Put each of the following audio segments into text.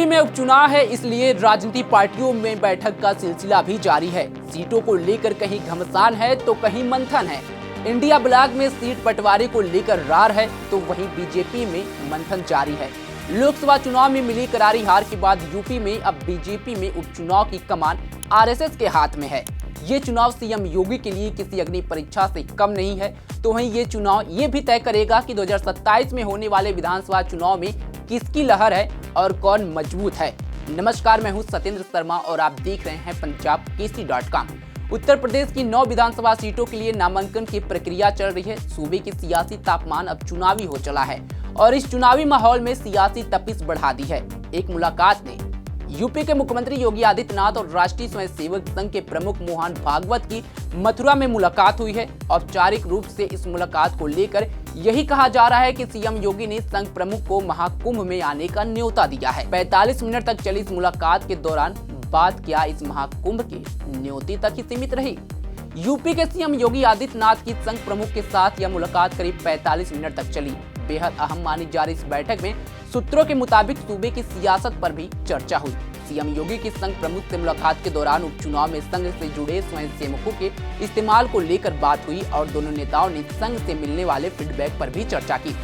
UP में उपचुनाव है, इसलिए राजनीतिक पार्टियों में बैठक का सिलसिला भी जारी है। सीटों को लेकर कहीं घमासान है तो कहीं मंथन है। इंडिया ब्लॉक में सीट बंटवारे को लेकर रार है तो वहीं बीजेपी में मंथन जारी है। लोकसभा चुनाव में मिली करारी हार के बाद यूपी में अब बीजेपी में उपचुनाव की कमान आरएसएस के हाथ में है। ये चुनाव सीएम योगी के लिए किसी अग्नि परीक्षा से कम नहीं है, तो वहीं ये चुनाव ये भी तय करेगा कि 2027 में होने वाले विधानसभा चुनाव में किसकी लहर है और कौन मजबूत है। नमस्कार, मैं हूं सत्येंद्र शर्मा और आप देख रहे हैं पंजाबकेसरी.com। उत्तर प्रदेश की 9 विधानसभा सीटों के लिए नामांकन की प्रक्रिया चल रही है। सूबे की सियासी तापमान अब चुनावी हो चला है और इस चुनावी माहौल में सियासी तपिश बढ़ा दी है। एक मुलाकात ने यूपी के मुख्यमंत्री योगी आदित्यनाथ और राष्ट्रीय स्वयंसेवक संघ के प्रमुख मोहन भागवत की मथुरा में मुलाकात हुई है। औपचारिक रूप से इस मुलाकात को लेकर यही कहा जा रहा है कि सीएम योगी ने संघ प्रमुख को महाकुंभ में आने का न्योता दिया है। 45 मिनट तक चली इस मुलाकात के दौरान बात क्या इस महाकुंभ के न्योते तक ही सीमित रही। यूपी के सीएम योगी आदित्यनाथ की संघ प्रमुख के साथ यह मुलाकात करीब 45 मिनट तक चली। बेहद अहम मानी जा रही इस बैठक में सूत्रों के मुताबिक सूबे की सियासत पर भी चर्चा हुई। सीएम योगी की संघ प्रमुख से मुलाकात के दौरान उपचुनाव में संघ से जुड़े स्वयंसेवकों के इस्तेमाल को लेकर बात हुई और दोनों नेताओं ने संघ से मिलने वाले फीडबैक पर भी चर्चा की।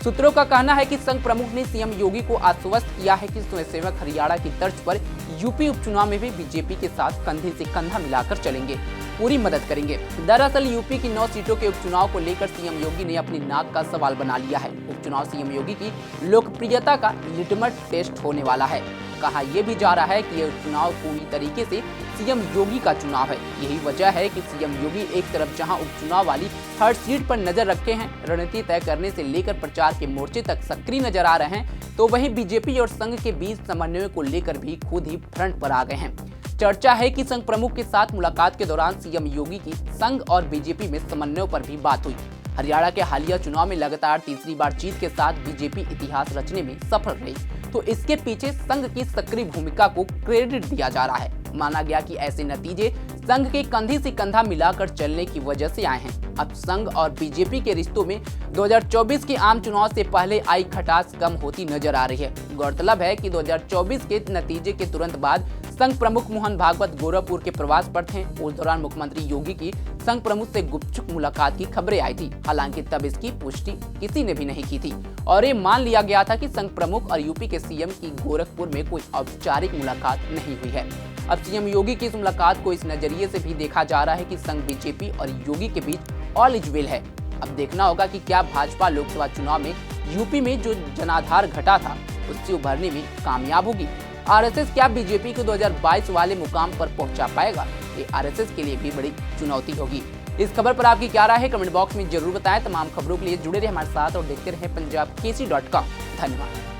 सूत्रों का कहना है कि संघ प्रमुख ने सीएम योगी को आश्वस्त किया है कि स्वयंसेवक हरियाणा की तर्ज पर यूपी उपचुनाव में भी बीजेपी के साथ कंधे से कंधा मिलाकर चलेंगे, पूरी मदद करेंगे। दरअसल यूपी की 9 सीटों के उपचुनाव को लेकर सीएम योगी ने अपनी नाक का सवाल बना लिया है। उपचुनाव सीएम योगी की लोकप्रियता का लिटमस टेस्ट होने वाला है। कहा यह भी जा रहा है कि यह उपचुनाव पूरी तरीके से सीएम योगी का चुनाव है। यही वजह है कि सीएम योगी एक तरफ जहां उपचुनाव वाली हर सीट पर नजर रखे हैं, रणनीति तय करने से लेकर प्रचार के मोर्चे तक सक्रिय नजर आ रहे हैं, तो वहीं बीजेपी और संघ के बीच समन्वय को लेकर भी खुद ही फ्रंट पर आ गए हैं। चर्चा है कि संघ प्रमुख के साथ मुलाकात के दौरान सीएम योगी की संघ और बीजेपी में समन्वय पर भी बात हुई। हरियाणा के हालिया चुनाव में लगातार तीसरी बार जीत के साथ बीजेपी इतिहास रचने में सफल रही, तो इसके पीछे संघ की सक्रिय भूमिका को क्रेडिट दिया जा रहा है। माना गया कि ऐसे नतीजे संघ के कंधे से कंधा मिलाकर चलने की वजह से आए हैं। अब संघ और बीजेपी के रिश्तों में 2024 के आम चुनाव से पहले आई खटास कम होती नजर आ रही है। गौरतलब है कि 2024 के नतीजे के तुरंत बाद संघ प्रमुख मोहन भागवत गोरखपुर के प्रवास पर थे। उस दौरान मुख्यमंत्री योगी की संघ प्रमुख से गुपचुप मुलाकात की खबरें आई थी। हालांकि तब इसकी पुष्टि किसी ने भी नहीं की थी और ये मान लिया गया था कि संघ प्रमुख और यूपी के सीएम की गोरखपुर में कोई औपचारिक मुलाकात नहीं हुई है। अब सीएम योगी की इस मुलाकात को इस नजरिए से भी देखा जा रहा है कि संघ बीजेपी और योगी के बीच ऑल इज वेल है। अब देखना होगा कि क्या भाजपा लोकसभा चुनाव में यूपी में जो जनाधार घटा था उससे उभरने में कामयाब होगी। आरएसएस क्या बीजेपी को 2022 वाले मुकाम पर पहुंचा पाएगा? ये आरएसएस के लिए भी बड़ी चुनौती होगी। इस खबर पर आपकी क्या राय है? कमेंट बॉक्स में जरूर बताएं। तमाम खबरों के लिए जुड़े रहे हमारे साथ और देखते रहे पंजाबकेसरी.com। धन्यवाद।